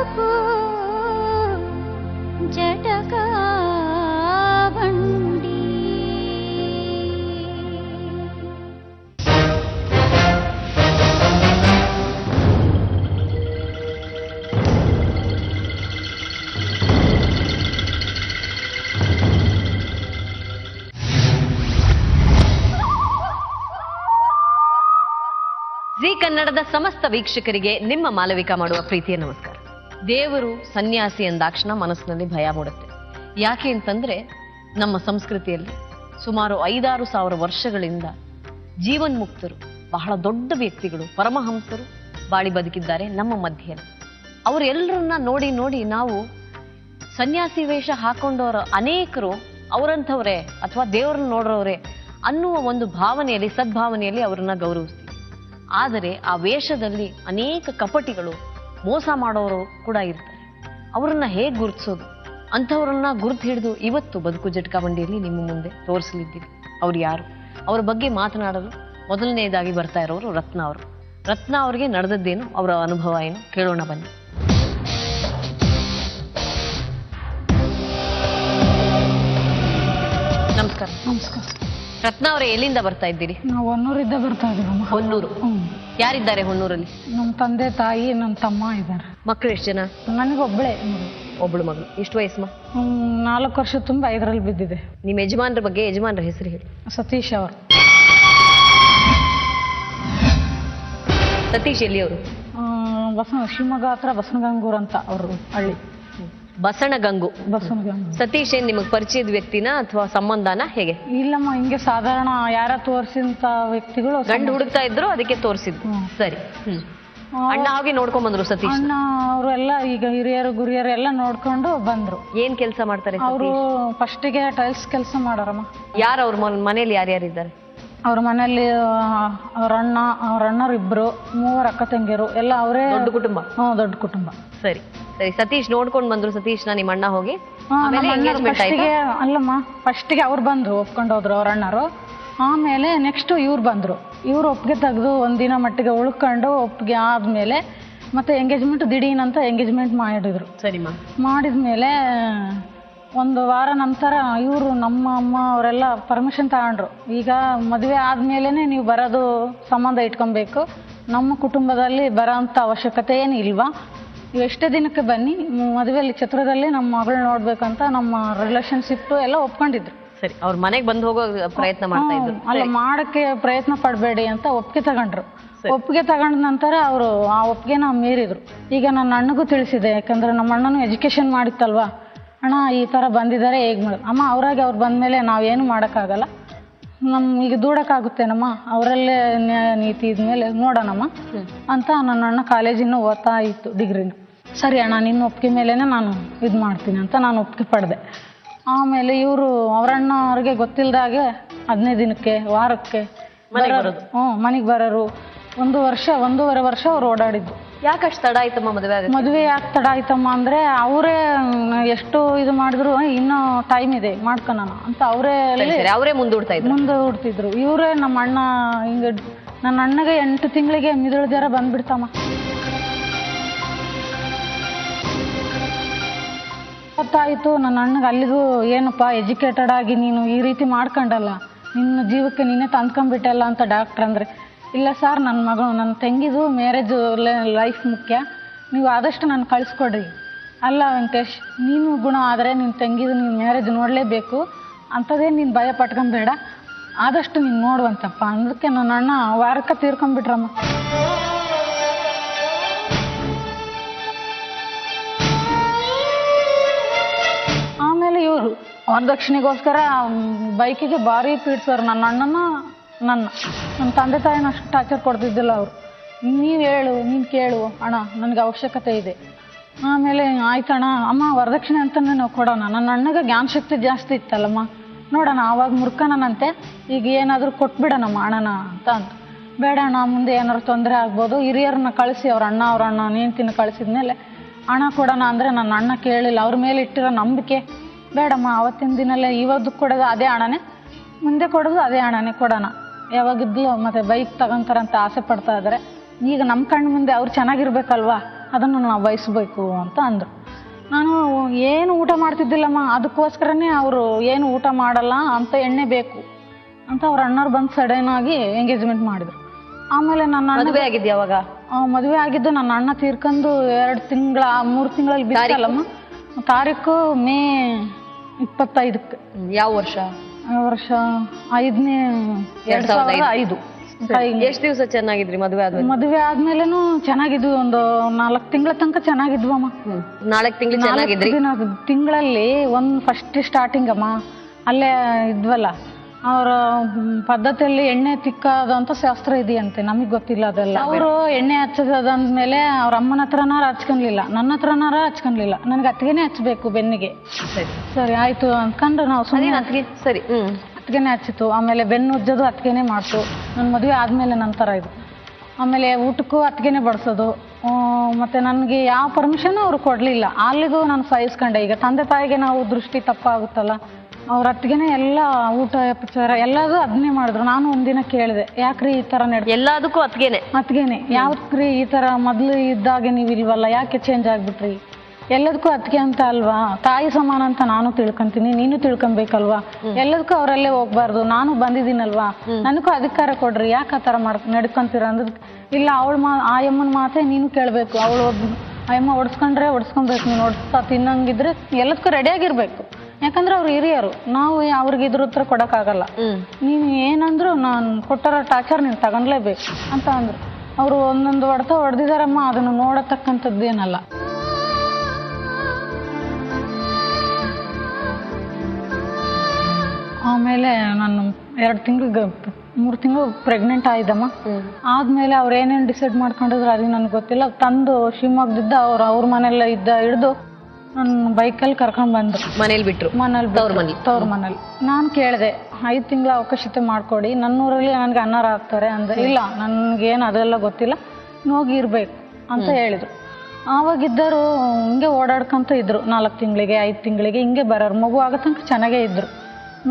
ರೂಪು ಜಟಕಾ ಬಂಡಿ. ಜಿ ಕನ್ನಡದ ಸಮಸ್ತ ವೀಕ್ಷಕರಿಗೆ ನಿಮ್ಮ ಮಾಲವಿಕಾ ಮಾಡುವ ಪ್ರೀತಿಯ ನಮಸ್ಕಾರ. ದೇವರು ಸನ್ಯಾಸಿ ಎಂದಾಕ್ಷಣ ಮನಸ್ಸಿನಲ್ಲಿ ಭಯ ಮೂಡುತ್ತೆ. ಯಾಕೆ ಅಂತಂದ್ರೆ ನಮ್ಮ ಸಂಸ್ಕೃತಿಯಲ್ಲಿ ಸುಮಾರು 5,000-6,000 ವರ್ಷಗಳಿಂದ ಜೀವನ್ಮುಕ್ತರು, ಬಹಳ ದೊಡ್ಡ ವ್ಯಕ್ತಿಗಳು, ಪರಮಹಂಸರು ಬಾಳಿ ಬದುಕಿದ್ದಾರೆ ನಮ್ಮ ಮಧ್ಯೆಯಲ್ಲಿ. ಅವರೆಲ್ಲರನ್ನ ನೋಡಿ ನೋಡಿ ನಾವು ಸನ್ಯಾಸಿ ವೇಷ ಹಾಕೊಂಡವರ ಅನೇಕರು ಅವರಂಥವರೇ ಅಥವಾ ದೇವರನ್ನ ನೋಡ್ರವರೇ ಅನ್ನುವ ಒಂದು ಭಾವನೆಯಲ್ಲಿ, ಸದ್ಭಾವನೆಯಲ್ಲಿ ಅವರನ್ನ ಗೌರವಿಸ್ತೀವಿ. ಆದರೆ ಆ ವೇಷದಲ್ಲಿ ಅನೇಕ ಕಪಟಿಗಳು, ಮೋಸ ಮಾಡೋರು ಕೂಡ ಇರ್ತಾರೆ. ಅವರನ್ನ ಹೇಗೆ ಗುರುತಿಸೋದು? ಅಂಥವ್ರನ್ನ ಗುರುತು ಹಿಡಿದು ಇವತ್ತು ಬದುಕು ಜಟಕಾ ಬಂಡಿಯಲ್ಲಿ ನಿಮ್ಮ ಮುಂದೆ ತೋರಿಸಲಿದ್ದೀವಿ. ಅವ್ರು ಯಾರು, ಅವರ ಬಗ್ಗೆ ಮಾತನಾಡಲು ಮೊದಲನೇದಾಗಿ ಬರ್ತಾ ಇರೋರು ರತ್ನ ಅವರು. ರತ್ನ ಅವರಿಗೆ ನಡೆದದ್ದೇನು, ಅವರ ಅನುಭವ ಏನು ಕೇಳೋಣ ಬನ್ನಿ. ನಮಸ್ಕಾರ. ನಮಸ್ಕಾರ. ರತ್ನ ಅವರೇ, ಎಲ್ಲಿಂದ ಬರ್ತಾ ಇದ್ದೀರಿ? ನಾವು ಹೊನ್ನೂರಿಂದ ಬರ್ತಾ ಇದೀವಮ್ಮ. ಹೊನ್ನೂರು. ಯಾರಿದ್ದಾರೆ ಹೊನ್ನೂರಲ್ಲಿ? ನಮ್ಮ ತಂದೆ ತಾಯಿ, ನನ್ನ ತಮ್ಮ ಇದ್ದಾರೆ. ಮಕ್ಕಳು ಎಷ್ಟು ಜನ? ನನಗೊಬ್ಬಳೇ, ಒಬ್ಳು ಮಗಳು. ಎಷ್ಟು ವಯಸ್ಸು? 4 ವರ್ಷ ತುಂಬ 5ರಲ್ಲಿ ಬಿದ್ದಿದೆ. ನಿಮ್ಮ ಯಜಮಾನ್ರ ಬಗ್ಗೆ, ಯಜಮಾನ್ರ ಹೆಸರು ಹೇಳಿ. ಸತೀಶ್ ಅವರು. ಸತೀಶ್ ಎಲ್ಲಿ ಅವರು? ಶಿವಮೊಗ್ಗ ಹತ್ರ ಬಸವನಗಂಗೂರು ಅಂತ ಅವರು ಹಳ್ಳಿ. ಬಸವನಗಂಗು. ಬಸವನಗಂಗು. ಸತೀಶ್ ಏನ್ ನಿಮಗೆ ಪರಿಚಯದ ವ್ಯಕ್ತಿನ ಅಥವಾ ಸಂಬಂಧನ ಹೇಗೆ? ಇಲ್ಲಮ್ಮ, ಹಿಂಗೆ ಸಾಧಾರಣ ಯಾರ ತೋರಿಸಿದಂತ ವ್ಯಕ್ತಿಗಳು ಗಂಡು ಹುಡುಕ್ತಾ ಇದ್ರು, ಅದಕ್ಕೆ ತೋರಿಸಿದ್ರು. ಸರಿ. ಅಣ್ಣ ಹೋಗಿ ನೋಡ್ಕೊಂಡ್ ಬಂದ್ರು ಸತೀಶ್? ಅಣ್ಣ ಅವರೆಲ್ಲ ಈಗ ಹಿರಿಯರು ಗುರಿಯರು ಎಲ್ಲ ನೋಡ್ಕೊಂಡು ಬಂದ್ರು. ಏನ್ ಕೆಲಸ ಮಾಡ್ತಾರೆ ಅವರು? ಫಸ್ಟಿಗೆ ಟೈಲ್ಸ್ ಕೆಲಸ ಮಾಡಾರಮ್ಮ. ಯಾರು ಅವ್ರ ಮನೇಲಿ ಯಾರ್ಯಾರಿದ್ದಾರೆ? ಅವ್ರ ಮನೇಲಿ ಅವ್ರ ಅಣ್ಣರು ಇಬ್ರು, 3 ಅಕ್ಕ ತಂಗಿಯರು ಎಲ್ಲ ಅವರೇ. ದೊಡ್ಡ ಕುಟುಂಬ. ದೊಡ್ಡ ಕುಟುಂಬ. ಸರಿ ಸರಿ. ಸತೀಶ್ ನೋಡ್ಕೊಂಡ್ ಬಂದ್ರು ಸತೀಶ್ನ ನಿಮ್ಮ ಅಣ್ಣ ಹೋಗಿ? ಅಲ್ಲಮ್ಮ, ಫಸ್ಟಿಗೆ ಅವ್ರು ಬಂದ್ರು, ಒಪ್ಕೊಂಡು ಹೋದ್ರು ಅವ್ರ ಅಣ್ಣರು. ಆಮೇಲೆ ನೆಕ್ಸ್ಟ್ ಇವ್ರು ಬಂದ್ರು. ಇವ್ರು ಒಪ್ಪಿಗೆ ತೆಗೆದು ಒಂದಿನ ಮಟ್ಟಿಗೆ ಉಳ್ಕೊಂಡು ಒಪ್ಪಿಗೆ ಆದ್ಮೇಲೆ ಮತ್ತೆ ಎಂಗೇಜ್ಮೆಂಟ್ ದಿಢೀನಂತ ಎಂಗೇಜ್ಮೆಂಟ್ ಮಾಡಿದ್ರು. ಸರಿಮ್ಮ. ಮಾಡಿದ್ಮೇಲೆ 1 ವಾರ ನಂತರ ಇವರು ನಮ್ಮ ಅಮ್ಮ ಅವರೆಲ್ಲ ಪರ್ಮಿಷನ್ ತಗೊಂಡ್ರು. ಈಗ ಮದುವೆ ಆದ್ಮೇಲೆನೆ ನೀವು ಬರೋದು, ಸಂಬಂಧ ಇಟ್ಕೊಬೇಕು, ನಮ್ಮ ಕುಟುಂಬದಲ್ಲಿ ಬರೋಂಥ ಅವಶ್ಯಕತೆ ಏನು ಇಲ್ವಾ, ನೀವು ಎಷ್ಟೇ ದಿನಕ್ಕೆ ಬನ್ನಿ, ಮದುವೆಯಲ್ಲಿ ಛತ್ರದಲ್ಲಿ ನಮ್ಮ ಮಗಳು ನೋಡ್ಬೇಕಂತ ನಮ್ಮ ರಿಲೇಶನ್ಶಿಪ್ ಎಲ್ಲ ಒಪ್ಕೊಂಡಿದ್ರು. ಸರಿ. ಅವ್ರ ಮನೆಗೆ ಬಂದು ಹೋಗೋ ಪ್ರಯತ್ನ ಮಾಡ್ತಾ ಇದ್ರು? ಅಲ್ಲ, ಮಾಡಕ್ಕೆ ಪ್ರಯತ್ನ ಪಡಬೇಡಿ ಅಂತ ಒಪ್ಪಿಗೆ ತಗೊಂಡ್ರು. ಒಪ್ಪಿಗೆ ತಗೊಂಡ ನಂತರ ಅವರು ಆ ಒಪ್ಪಿಗೆನ ಮೀರಿದ್ರು. ಈಗ ನನ್ನ ಅಣ್ಣಗೂ ತಿಳಿಸಿದೆ, ಯಾಕಂದ್ರೆ ನಮ್ಮ ಅಣ್ಣನೂ ಎಜುಕೇಶನ್ ಮಾಡಿತ್ತಲ್ವಾ. ಅಣ್ಣ ಈ ಥರ ಬಂದಿದ್ದಾರೆ, ಹೇಗೆ ಮಾಡೋದು? ಅಮ್ಮ ಅವರಾಗಿ ಅವ್ರು ಬಂದಮೇಲೆ ನಾವೇನು ಮಾಡೋಕ್ಕಾಗಲ್ಲ, ಈಗ ದೂಡಕ್ಕಾಗುತ್ತೇನಮ್ಮ, ಅವರಲ್ಲೇ ನೀತಿ ಇದ್ಮೇಲೆ ನೋಡೋಣಮ್ಮ ಅಂತ ನನ್ನ ಅಣ್ಣ ಕಾಲೇಜಿನ ಓದ್ತಾ ಇತ್ತು, ಡಿಗ್ರಿನ. ಸರಿ ಅಣ್ಣ, ನಿನ್ನ ಒಪ್ಪಿಗೆ ಮೇಲೇ ನಾನು ಇದು ಮಾಡ್ತೀನಿ ಅಂತ ನಾನು ಒಪ್ಪಿಗೆ ಪಡೆದೆ. ಆಮೇಲೆ ಇವರು ಅವರಣ್ಣ ಅವ್ರಿಗೆ ಗೊತ್ತಿಲ್ಲದಾಗೆ 15 ದಿನಕ್ಕೆ, ವಾರಕ್ಕೆ ಮನೆಗೆ ಬರೋರು. 1-1.5 ವರ್ಷ ಅವ್ರು ಓಡಾಡಿದ್ದು. ಯಾಕಷ್ಟು ತಡ ಆಯ್ತಮ್ಮ ಮದುವೆ? ಯಾಕೆ ತಡ ಆಯ್ತಮ್ಮ ಅಂದ್ರೆ ಅವರೇ ಎಷ್ಟು ಇದು ಮಾಡಿದ್ರು, ಇನ್ನೂ ಟೈಮ್ ಇದೆ ಮಾಡ್ಕೊಣ ಅಂತ ಅವರೇ ಮುಂದೂಡ್ತಿದ್ರು. ಇವರೇ ನಮ್ಮ ಅಣ್ಣ ಹಿಂಗೆ, ನನ್ನ ಅಣ್ಣಗೆ 8 ತಿಂಗಳಿಗೆ ಮಿದುಳು ಜ್ವರ ಬಂದ್ಬಿಡ್ತಮ್ಮ. ಗೊತ್ತಾಯಿತು ನನ್ನ ಅಣ್ಣಗೆ. ಅಲ್ಲಿಗೂ ಏನಪ್ಪ ಎಜುಕೇಟೆಡ್ ಆಗಿ ನೀನು ಈ ರೀತಿ ಮಾಡ್ಕೊಂಡಲ್ಲ, ನಿನ್ನ ಜೀವಕ್ಕೆ ನೀನೇ ತಂದ್ಕೊಂಡ್ಬಿಟ್ಟಲ್ಲ ಅಂತ ಡಾಕ್ಟ್ರ್ ಅಂದರೆ, ಇಲ್ಲ ಸರ್, ನನ್ನ ಮಗಳು, ನನ್ನ ತಂಗಿದು ಮ್ಯಾರೇಜು ಲೈಫ್ ಮುಖ್ಯ, ನೀವು ಆದಷ್ಟು ನಾನು ಕಳಿಸ್ಕೊಡ್ರಿ. ಅಲ್ಲ ವೆಂಕಟೇಶ್, ನೀನು ಗುಣ ಆದರೆ ನಿನ್ನ ತಂಗಿದು ನೀನು ಮ್ಯಾರೇಜ್ ನೋಡಲೇಬೇಕು, ಅಂಥದ್ದೇನು ನೀನು ಭಯ ಪಟ್ಕೊಂಬೇಡ, ಆದಷ್ಟು ನೀನು ನೋಡುವಂತಪ್ಪ. ಅದಕ್ಕೆ ನನ್ನ ಅಣ್ಣ ವಾರಕ್ಕೆ ತೀರ್ಕೊಂಡ್ಬಿಟ್ರಮ್ಮ. ಆಮೇಲೆ ಇವರು ವರದಕ್ಷಿಣೆಗೋಸ್ಕರ ಬೈಕಿಗೆ ಭಾರಿ ಪೀಡ್ಸೋರು ನನ್ನ ಅಣ್ಣನ. ನನ್ನ ತಂದೆ ತಾಯಿನ ಅಷ್ಟು ಟಾರ್ಚರ್ ಕೊಡ್ತಿದ್ದಿಲ್ಲ ಅವರು. ನೀವು ಹೇಳು, ನೀನು ಕೇಳು ಅಣ್ಣ, ನನಗೆ ಅವಶ್ಯಕತೆ ಇದೆ. ಆಮೇಲೆ ಆಯ್ತಣ್ಣ, ಅಮ್ಮ ವರದಕ್ಷಿಣೆ ಅಂತಲೇ ನಾವು ಕೊಡೋಣ. ನನ್ನ ಅಣ್ಣಗೆ ಜ್ಞಾನ ಶಕ್ತಿ ಜಾಸ್ತಿ ಇತ್ತಲ್ಲಮ್ಮ, ನೋಡೋಣ ಆವಾಗ ಮುರ್ಕನಂತೆ, ಈಗ ಏನಾದರೂ ಕೊಟ್ಬಿಡೋಣಮ್ಮ ಅಣ್ಣನ ಅಂತ. ಬೇಡ ಅಣ್ಣ, ಮುಂದೆ ಏನಾದ್ರು ತೊಂದರೆ ಆಗ್ಬೋದು, ಹಿರಿಯರನ್ನ ಕಳಿಸಿ ಅವ್ರ ಅಣ್ಣ ನೇಂತಿನ ಕಳಿಸಿದ್ಮೇಲೆ ಹಣ ಕೊಡೋಣ ಅಂದರೆ ನನ್ನ ಅಣ್ಣ ಕೇಳಿಲ್ಲ. ಅವ್ರ ಮೇಲೆ ಇಟ್ಟಿರೋ ನಂಬಿಕೆ, ಬೇಡಮ್ಮ ಅವತ್ತಿನ ದಿನಲ್ಲೇ ಇವತ್ತು ಕೊಡೋದು ಅದೇ ಹಣನೇ, ಮುಂದೆ ಕೊಡೋದು ಅದೇ ಹಣನೇ ಕೊಡೋಣ, ಯಾವಾಗಿದ್ಲು ಮತ್ತೆ ಬೈಕ್ ತಗೊಂತಾರಂತ ಆಸೆ ಪಡ್ತಾ ಇದ್ದಾರೆ. ಈಗ ನಮ್ಮ ಕಣ್ಣು ಮುಂದೆ ಅವ್ರು ಚೆನ್ನಾಗಿರ್ಬೇಕಲ್ವಾ ಅದನ್ನು ನಾವು ಬಯಸ್ಬೇಕು ಅಂತ ಅಂದರು. ನಾನು ಏನು ಊಟ ಮಾಡ್ತಿದ್ದಿಲ್ಲಮ್ಮ, ಅದಕ್ಕೋಸ್ಕರನೇ ಅವರು ಏನು ಊಟ ಮಾಡಲ್ಲ ಅಂತ ಎಣ್ಣೆ ಬೇಕು ಅಂತ ಅವ್ರ ಅಣ್ಣವ್ರು ಬಂದು ಸಡನ್ ಆಗಿ ಎಂಗೇಜ್ಮೆಂಟ್ ಮಾಡಿದ್ರು. ಆಮೇಲೆ ನನ್ನ ಮದುವೆ ಆಗಿದ್ದು ಯಾವಾಗ? ಮದುವೆ ಆಗಿದ್ದು ನನ್ನ ಅಣ್ಣ ತೀರ್ಕೊಂಡು 3 ತಿಂಗಳಲ್ಲಿ ಬಿತ್ತಲ್ಲಮ್ಮ. ತಾರೀಕು ಮೇ 25ಕ್ಕೆ. ಯಾವ ವರ್ಷ? ವರ್ಷ 5ನೇ 2005. ಎಷ್ಟು ದಿವಸ ಚೆನ್ನಾಗಿದ್ರಿ ಮದುವೆ ಆದ್ಮೇಲೆ? ಮದುವೆ ಆದ್ಮೇಲೆನು ಚೆನ್ನಾಗಿದ್ವಿ, ಒಂದು 4 ತಿಂಗಳ ತನಕ ಚೆನ್ನಾಗಿದ್ವಮ್ಮ. 4 ತಿಂಗಳು ಚೆನ್ನಾಗಿದ್ರಿ? ತಿಂಗಳಲ್ಲಿ ಒಂದು ಫಸ್ಟ್ ಸ್ಟಾರ್ಟಿಂಗ್ ಅಮ್ಮ ಅಲ್ಲೇ ಇದ್ವಲ್ಲ, ಅವರ ಪದ್ಧತಿಯಲ್ಲಿ ಎಣ್ಣೆ ತಿಕ್ಕೋದಂತ ಶಾಸ್ತ್ರ ಇದೆಯಂತೆ, ನಮಗ್ ಗೊತ್ತಿಲ್ಲ ಅದೆಲ್ಲ. ಅವರು ಎಣ್ಣೆ ಹಚ್ಚೋದಂದ್ಮೇಲೆ ಅವ್ರ ಅಮ್ಮನ ಹತ್ರನಾರ ಹಚ್ಕೊಳ್ಲಿಲ್ಲ, ನನ್ನ ಹತ್ರನಾರ ಹಚ್ಕೊಳ್ಲಿಲ್ಲ, ನನ್ಗೆ ಅತ್ತಿಗೆನೆ ಹಚ್ಬೇಕು ಬೆನ್ನಿಗೆ. ಸರಿ ಆಯ್ತು ಅನ್ಕೊಂಡು ನಾವು ಸುಮ್ಮನೆ ಸರಿ ಅತ್ತಿಗೆನೆ ಹಚ್ಚಿತು. ಆಮೇಲೆ ಬೆನ್ನು ಉಜ್ಜೋದು ಅತ್ತಿಗೆನೆ ಮಾಡ್ತು. ನನ್ನ ಮದುವೆ ಆದ್ಮೇಲೆ ನಂತರ ಇದು. ಆಮೇಲೆ ಊಟಕ್ಕೂ ಅತ್ತಿಗೆನೆ ಬಡಿಸೋದು. ಮತ್ತೆ ನನಗೆ ಯಾವ ಪರ್ಮಿಷನ್ ಅವ್ರು ಕೊಡ್ಲಿಲ್ಲ, ಅಲ್ಲಿಗೂ ನಾನು ಸಹಿಸ್ಕೊಂಡೆ. ಈಗ ತಂದೆ ತಾಯಿಗೆ ನಾವು ದೃಷ್ಟಿ ತಪ್ಪಾಗುತ್ತಲ್ಲ, ಅವ್ರ ಅತ್ತಿಗೆನೆ ಎಲ್ಲ ಊಟ ಉಪಚಾರ ಎಲ್ಲದೂ ಅದನ್ನೇ ಮಾಡಿದ್ರು. ನಾನು ಒಂದಿನ ಕೇಳಿದೆ, ಯಾಕ್ರಿ ಈ ಥರ ಎಲ್ಲದಕ್ಕೂ ಅತ್ತಿಗೆನೆ ಯಾವ್ದ್ರಿ ಈ ಥರ ಮೊದಲು ಇದ್ದಾಗೆ ನೀವು ಇಲ್ವಲ್ಲ, ಯಾಕೆ ಚೇಂಜ್ ಆಗ್ಬಿಟ್ರಿ? ಎಲ್ಲದಕ್ಕೂ ಅತ್ತಿಗೆ ಅಂತ ಅಲ್ವಾ, ತಾಯಿ ಸಮಾನ ಅಂತ ನಾನು ತಿಳ್ಕೊಂತೀನಿ, ನೀನು ತಿಳ್ಕೊಬೇಕಲ್ವಾ, ಎಲ್ಲದಕ್ಕೂ ಅವರಲ್ಲೇ ಹೋಗ್ಬಾರ್ದು, ನಾನು ಬಂದಿದ್ದೀನಲ್ವಾ, ನನಗೂ ಅಧಿಕಾರ ಕೊಡ್ರಿ, ಯಾಕೆ ಆ ಥರ ನಡ್ಕೊಂತೀರ ಅಂದ್ರೆ, ಇಲ್ಲ ಆ ಅಮ್ಮನ ಮಾತೆ ನೀನು ಕೇಳಬೇಕು, ಅವಳು ಅಮ್ಮ ಒಡ್ಸ್ಕೊಂಡ್ರೆ ಒಡ್ಸ್ಕೊಬೇಕು, ನೀನು ಒಡ್ಸ್ತಾ ತಿನ್ನಂಗಿದ್ರೆ ಎಲ್ಲದಕ್ಕೂ ರೆಡಿಯಾಗಿರ್ಬೇಕು. ಯಾಕಂದ್ರೆ ಅವ್ರು ಹಿರಿಯರು, ನಾವು ಅವ್ರಿಗೆ ಇದ್ರ ಉತ್ತರ ಕೊಡೋಕ್ಕಾಗಲ್ಲ. ನೀನು ಏನಂದ್ರು ನಾನು ಕೊಟ್ಟರೋ ಟಾರ್ಚರ್ ನೀನು ತಗೊಂಡ್ಲೇಬೇಕು ಅಂತ ಅಂದ್ರು. ಅವರು ಒಂದೊಂದು ಹೊಡೆತ ಹೊಡೆದಿದಾರಮ್ಮ, ಅದನ್ನು ನೋಡತಕ್ಕಂಥದ್ದೇನಲ್ಲ. ಆಮೇಲೆ ನಾನು 3 ತಿಂಗಳು ಪ್ರೆಗ್ನೆಂಟ್ ಆಯ್ದಮ್ಮ. ಆದ್ಮೇಲೆ ಅವ್ರು ಏನೇನು ಡಿಸೈಡ್ ಮಾಡ್ಕೊಂಡಿದ್ರು ಅದು ನನಗೆ ಗೊತ್ತಿಲ್ಲ. ತಂದು ಶಿವಮೊಗ್ಗದಿದ್ದ ಅವ್ರ ಮನೆಯಲ್ಲ ಹಿಡಿದು ನನ್ನ ಬೈಕಲ್ಲಿ ಕರ್ಕೊಂಡು ಬಂದ್ರು. ಮನೇಲಿ ಬಿಟ್ರು? ತವ್ರ ಮನೇಲಿ. ನಾನು ಕೇಳಿದೆ, 5 ತಿಂಗಳ ಅವಕಾಶತೆ ಮಾಡ್ಕೊಡಿ, ನನ್ನೂರಲ್ಲಿ ನನಗೆ ಅನ್ನಾರ ಆಗ್ತಾರೆ ಅಂದ್ರೆ, ಇಲ್ಲ ನನ್ಗೇನು ಅದೆಲ್ಲ ಗೊತ್ತಿಲ್ಲ, ಹೋಗಿ ಇರ್ಬೇಕು ಅಂತ ಹೇಳಿದ್ರು. ಆವಾಗಿದ್ದರು ಹಿಂಗೆ ಓಡಾಡ್ಕೊಂತ ಇದ್ರು. 4 ತಿಂಗಳಿಗೆ 5 ತಿಂಗಳಿಗೆ ಹಿಂಗೆ ಬರೋರು. ಮಗು ಆಗೋ ತನಕ ಚೆನ್ನಾಗೇ ಇದ್ರು.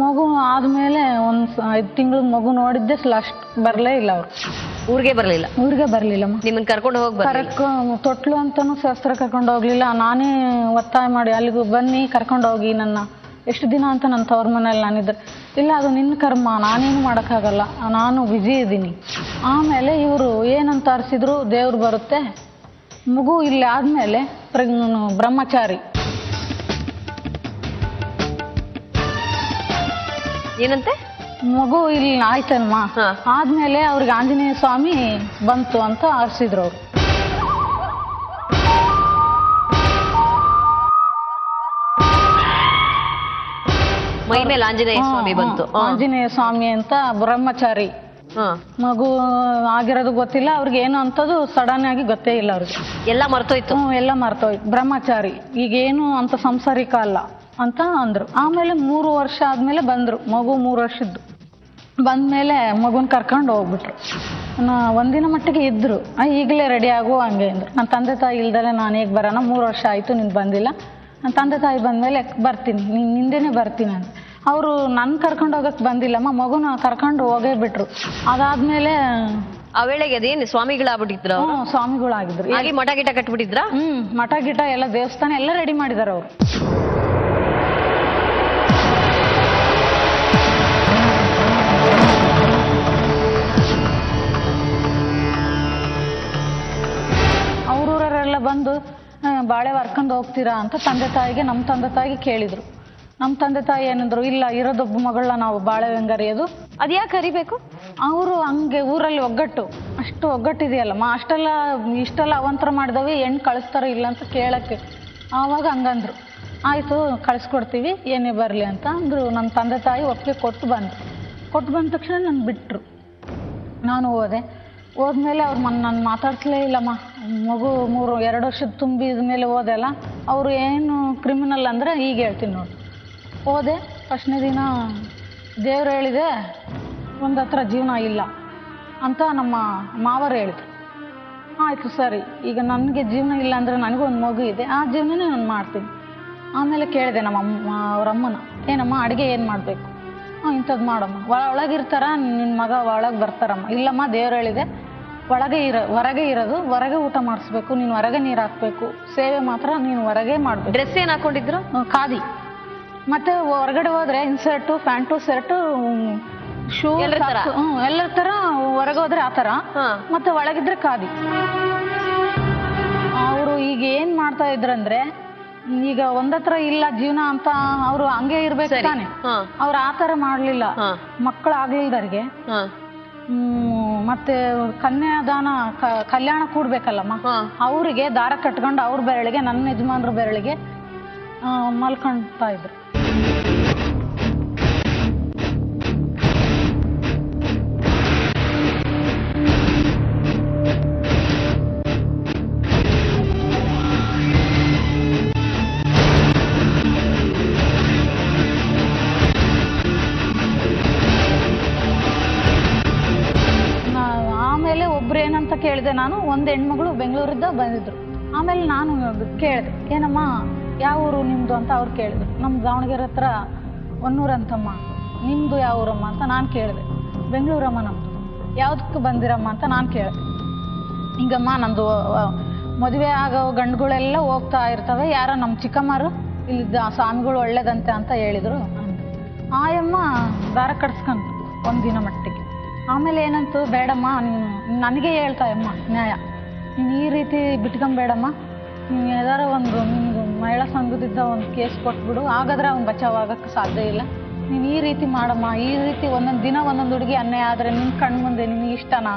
ಮಗು ಆದ್ಮೇಲೆ 5 ತಿಂಗಳು ಮಗು ನೋಡಿದ್ದೆ ಲಾಸ್ಟ್ ಬರಲೇ ಇಲ್ಲ. ಅವ್ರು ಊರಿಗೆ ಬರ್ಲಿಲ್ಲಮ್ಮ. ನಿಮ್ಮನ್ನ ಕರ್ಕೊಂಡು ಹೋಗಿ ತೊಟ್ಲು ಅಂತಾನು ಶಾಸ್ತ್ರ ಕರ್ಕೊಂಡು ಹೋಗ್ಲಿಲ್ಲ. ನಾನೇ ಒತ್ತಾಯ ಮಾಡಿ ಅಲ್ಲಿಗೂ ಬನ್ನಿ ಕರ್ಕೊಂಡು ಹೋಗಿ ನನ್ನ, ಎಷ್ಟು ದಿನ ಅಂತ ನನ್ನ ತವ್ರ ಮನೇಲಿ ನಾನಿದ್ರೆ, ಇಲ್ಲ ಅದು ನಿನ್ನ ಕರ್ಮ, ನಾನೇನು ಮಾಡೋಕ್ಕಾಗಲ್ಲ, ನಾನು ಬ್ಯುಸಿ ಇದ್ದೀನಿ. ಆಮೇಲೆ ಇವರು ಏನಂತ ಅರ್ಸಿದ್ರು, ದೇವ್ರು ಬರುತ್ತೆ, ಮಗು ಇಲ್ಲಿ ಆದ್ಮೇಲೆ ಬ್ರಹ್ಮಚಾರಿ. ಏನಂತೆ? ಮಗು ಇಲ್ಲಿ ಆಯ್ತಲ್ಮ, ಆದ್ಮೇಲೆ ಅವ್ರಿಗೆ ಆಂಜನೇಯ ಸ್ವಾಮಿ ಬಂತು ಅಂತ ಆರಿಸಿದ್ರು ಅವರು. ಮೈ ಮೇಲೆ ಆಂಜನೇಯ ಸ್ವಾಮಿ ಬಂತು. ಆಂಜನೇಯ ಸ್ವಾಮಿ ಅಂತ ಬ್ರಹ್ಮಚಾರಿ. ಮಗು ಆಗಿರೋದು ಗೊತ್ತಿಲ್ಲ ಅವ್ರಿಗೆ, ಏನು ಅಂತದ್ದು ಸಡನ್ ಆಗಿ ಗೊತ್ತೇ ಇಲ್ಲ ಅವ್ರಿಗೆ. ಎಲ್ಲ ಮರ್ತೋಯ್ತು. ಎಲ್ಲ ಮರ್ತೋಯ್ತು. ಬ್ರಹ್ಮಚಾರಿ, ಈಗೇನು ಅಂತ ಸಂಸಾರಿಕ ಅಲ್ಲ ಅಂತ ಅಂದ್ರು. ಆಮೇಲೆ 3 ವರ್ಷ ಆದ್ಮೇಲೆ ಬಂದ್ರು. ಮಗು 3 ವರ್ಷದ್ದು ಬಂದ್ಮೇಲೆ ಮಗುನ್ ಕರ್ಕೊಂಡು ಹೋಗ್ಬಿಟ್ರು. ಒಂದಿನ ಮಟ್ಟಿಗೆ ಇದ್ರು. ಈಗಲೇ ರೆಡಿ ಆಗು ಹಂಗೆ ಅಂದ್ರು. ನನ್ನ ತಂದೆ ತಾಯಿ ಇಲ್ದಲೆ ನಾನು ಹೇಗೆ ಬರೋಣ, 3 ವರ್ಷ ಆಯ್ತು ನೀನು ಬಂದಿಲ್ಲ, ನನ್ನ ತಂದೆ ತಾಯಿ ಬಂದ್ಮೇಲೆ ಬರ್ತೀನಿ, ನಿಂದೇನೆ ಬರ್ತೀನಿ ಅಂತ. ಅವರು ನನ್ನ ಕರ್ಕೊಂಡು ಹೋಗಕ್ಕೆ ಬಂದಿಲ್ಲಮ್ಮ, ಮಗುನ ಕರ್ಕೊಂಡು ಹೋಗೇ ಬಿಟ್ರು. ಅದಾದ್ಮೇಲೆ ಆ ವೇಳೆಗೆ ಅದೇನು ಸ್ವಾಮಿಗಳಾಗ್ಬಿಟ್ಟಿದ್ರು? ಸ್ವಾಮಿಗಳಾಗಿದ್ರು. ಮಠ ಗಿಟ ಕಟ್ಬಿಟ್ಟಿದ್ರ? ಮಠ ಗಿಟ ಎಲ್ಲ ದೇವಸ್ಥಾನ ಎಲ್ಲ ರೆಡಿ ಮಾಡಿದಾರೆ ಅವರು. ಅವ್ರೂರೆಲ್ಲ ಬಂದು ಬಾಳೆ ವರ್ಕೊಂಡು ಹೋಗ್ತೀರಾ ಅಂತ ನಮ್ಮ ತಂದೆ ತಾಯಿಗೆ ಕೇಳಿದ್ರು. ನಮ್ಮ ತಂದೆ ತಾಯಿ ಏನಂದ್ರು, ಇಲ್ಲ ಇರೋದೊಬ್ಬ ಮಗಳನ್ನ ನಾವು ಬಾಳೆ ಹೆಂಗರಿಯೋದು, ಅದು ಯಾಕೆ ಕರಿಬೇಕು? ಅವರು ಹಂಗೆ ಊರಲ್ಲಿ ಅಷ್ಟು ಒಗ್ಗಟ್ಟಿದೆಯಲ್ಲಮ್ಮ, ಇಷ್ಟೆಲ್ಲ ಅವಂತರ ಮಾಡಿದವಿ, ಹೆಣ್ಣು ಕಳಿಸ್ತಾರೋ ಇಲ್ಲ ಅಂತ ಕೇಳಕ್ಕೆ. ಆವಾಗ ಹಂಗಂದ್ರು, ಆಯಿತು ಕಳಿಸ್ಕೊಡ್ತೀವಿ ಏನೇ ಬರಲಿ ಅಂತ ಅಂದರು. ನಮ್ಮ ತಂದೆ ತಾಯಿ ಒಪ್ಪಿಗೆ ಕೊಟ್ಟು ಬಂದ ತಕ್ಷಣ ನನ್ನ ಬಿಟ್ಟರು. ನಾನು ಹೋದ್ಮೇಲೆ ಅವ್ರು ನಾನು ಮಾತಾಡ್ಸಲೇ ಇಲ್ಲಮ್ಮ. ಮಗು 2 ವರ್ಷದ ತುಂಬಿದ ಮೇಲೆ ಹೋದೆಲ್ಲ. ಅವರು ಏನು ಕ್ರಿಮಿನಲ್ ಅಂದರೆ ಈಗ ಹೇಳ್ತೀನಿ ನೋಡಿ. ಹೋದೆ, ಫಸ್ಟ್ನೇ ದಿನ ದೇವ್ರು ಹೇಳಿದೆ ಒಂದು ಹತ್ರ ಜೀವನ ಇಲ್ಲ ಅಂತ ನಮ್ಮ ಮಾವರು ಹೇಳಿದ್ರು. ಆಯಿತು ಸರಿ, ಈಗ ನನಗೆ ಜೀವನ ಇಲ್ಲ ಅಂದರೆ ನನಗೂ ಒಂದು ಮಗು ಇದೆ, ಆ ಜೀವನನೇ ನಾನು ಮಾಡ್ತೀನಿ. ಆಮೇಲೆ ಕೇಳಿದೆ ಅವ್ರಮ್ಮನ, ಏನಮ್ಮ ಅಡುಗೆ ಏನು ಮಾಡಬೇಕು? ಇಂಥದ್ದು ಮಾಡಮ್ಮ, ಒಳಗಿರ್ತಾರ ನಿನ್ನ ಮಗ ಒಳಗೆ ಬರ್ತಾರಮ್ಮ? ಇಲ್ಲಮ್ಮ ದೇವ್ರು ಹೇಳಿದೆ ಹೊರಗೆ ಇರೋದು, ಹೊರಗೆ ಊಟ ಮಾಡಿಸ್ಬೇಕು, ನೀನು ಹೊರಗೆ ನೀರು ಹಾಕ್ಬೇಕು, ಸೇವೆ ಮಾತ್ರ ನೀನು ಹೊರಗೆ ಮಾಡ್ಬೇಕು. ಡ್ರೆಸ್ ಏನ್ ಹಾಕೊಂಡಿದ್ರು? ಖಾದಿ. ಮತ್ತೆ ಹೊರಗಡೆ ಹೋದ್ರೆ ಇನ್ಸರ್ಟು, ಪ್ಯಾಂಟು, ಶರ್ಟು, ಶೂ, ಎಲ್ಲರ ತರ ಹೊರಗೆ ಹೋದ್ರೆ ಆತರ, ಮತ್ತೆ ಒಳಗಿದ್ರೆ ಖಾದಿ. ಅವರು ಈಗ ಏನ್ ಮಾಡ್ತಾ ಇದ್ರಂದ್ರೆ, ಈಗ ಒಂದತ್ರ ಇಲ್ಲ ಜೀವನ ಅಂತ ಅವ್ರು ಹಂಗೆ ಇರ್ಬೇಕು ತಾನೆ. ಅವ್ರು ಆತರ ಮಾಡ್ಲಿಲ್ಲ. ಮಕ್ಕಳು ಆಗ್ಲಿಲ್ದವ್ರಿಗೆ ಮತ್ತೆ ಕನ್ಯಾದಾನ ಕಲ್ಯಾಣ ಕೂಡ್ಬೇಕಲ್ಲಮ್ಮ, ಅವರಿಗೆ ದಾರ ಕಟ್ಕೊಂಡು ಅವ್ರ ಬೆರಳಿಗೆ, ನನ್ನ ಯಜಮಾನ್ರ ಬೆರಳಿಗೆ ಮಲ್ಕೊಂತಾ ಇದ್ರು. ಏನಂತ ಕೇಳಿದೆ ನಾನು, ಒಂದು ಹೆಣ್ಮಗಳು ಬೆಂಗಳೂರಿಂದ ಬಂದಿದ್ರು. ಆಮೇಲೆ ನಾನು ಕೇಳಿದೆ, ಏನಮ್ಮ ಯಾವ ಊರು ನಿಮ್ದು ಅಂತ ಅವ್ರು ಕೇಳಿದ್ರು. ನಮ್ಮ ದಾವಣಗೆರೆ ಹತ್ರ ಹೊನ್ನೂರು ಅಂತಮ್ಮ. ನಿಮ್ದು ಯಾವ ಊರಮ್ಮ ಅಂತ ನಾನು ಕೇಳಿದೆ. ಬೆಂಗಳೂರಮ್ಮ ನಮ್ದು. ಯಾವ್ದಕ್ಕೆ ಬಂದಿರಮ್ಮ ಅಂತ ನಾನು ಕೇಳಿದೆ. ಹಿಂಗಮ್ಮ ನಮ್ದು ಮದುವೆ ಆಗೋ ಗಂಡುಗಳೆಲ್ಲ ಹೋಗ್ತಾ ಇರ್ತವೆ, ಯಾರೋ ನಮ್ಮ ಚಿಕ್ಕಮ್ಮರು ಇಲ್ಲಿದ್ದ ಸ್ವಾಮಿಗಳು ಒಳ್ಳೇದಂತೆ ಅಂತ ಹೇಳಿದ್ರು. ಆಯಮ್ಮ ದಾರ ಕಟ್ಸ್ಕೊಂತು ಒಂದಿನ ಮಟ್ಟಿಗೆ. ಆಮೇಲೆ ಏನಂತು, ಬೇಡಮ್ಮ ನೀನು ನನಗೆ ಹೇಳ್ತಾಯಮ್ಮ ನ್ಯಾಯ, ನೀನು ಈ ರೀತಿ ಬಿಟ್ಕೊಂಬೇಡಮ್ಮ, ನೀನು ಯಾವ್ದಾರ ಒಂದು ನಿಮ್ಗೆ ಮಹಿಳಾ ಸಂಘದಿಂದ ಒಂದು ಕೇಸ್ ಕೊಟ್ಬಿಡು, ಹಾಗಾದ್ರೆ ಅವ್ನು ಬಚಾವಾಗಕ್ಕೆ ಸಾಧ್ಯ ಇಲ್ಲ. ನೀನು ಈ ರೀತಿ ಮಾಡಮ್ಮ, ಈ ರೀತಿ ಒಂದೊಂದು ದಿನ ಒಂದೊಂದು ಹುಡುಗಿ ಅನ್ಯಾಯ ಆದರೆ ನಿನ್ನ ಕಣ್ಣು ಮುಂದೆ ನಿನಗೆ ಇಷ್ಟನಾ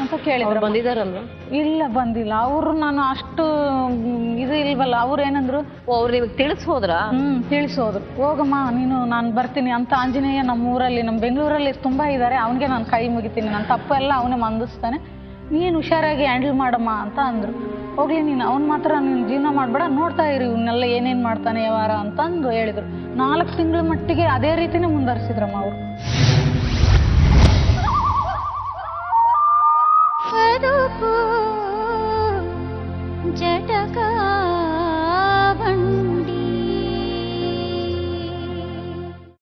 ಅಂತ ಕೇಳಿದ್ರು. ಬಂದಿದಾರಲ್ವ? ಇಲ್ಲ ಬಂದಿಲ್ಲ ಅವರು. ನಾನು ಅಷ್ಟು ಇದು ಇಲ್ವಲ್ಲ. ಅವ್ರು ಏನಂದ್ರು, ಅವ್ರು ನಿಮಗೆ ತಿಳಿಸೋದ್ರ? ತಿಳಿಸೋದ್ರು. ಹೋಗಮ್ಮ ನೀನು, ನಾನು ಬರ್ತೀನಿ ಅಂತ. ಆಂಜನೇಯ ನಮ್ಮ ಊರಲ್ಲಿ, ನಮ್ಮ ಬೆಂಗಳೂರಲ್ಲಿ ತುಂಬಾ ಇದ್ದಾರೆ, ಅವನಿಗೆ ನಾನು ಕೈ ಮುಗಿತೀನಿ, ನನ್ನ ತಪ್ಪು ಎಲ್ಲ ಅವನೇ ಮಂದಿಸ್ತಾನೆ, ನೀನು ಹುಷಾರಾಗಿ ಹ್ಯಾಂಡಲ್ ಮಾಡಮ್ಮ ಅಂತ ಅಂದ್ರು. ಹೋಗ್ಲಿ ನೀನು, ಅವ್ನು ಮಾತ್ರ ನೀನು ಜೀವನ ಮಾಡಬೇಡ, ನೋಡ್ತಾ ಇರಿ ಇವನ್ನೆಲ್ಲ ಏನೇನು ಮಾಡ್ತಾನೆ ವ್ಯವಹಾರ ಅಂತಂದು ಹೇಳಿದ್ರು. 4 ತಿಂಗಳ ಮಟ್ಟಿಗೆ ಅದೇ ರೀತಿನೇ ಮುಂದುವರಿಸಿದ್ರಮ್ಮ ಅವರು.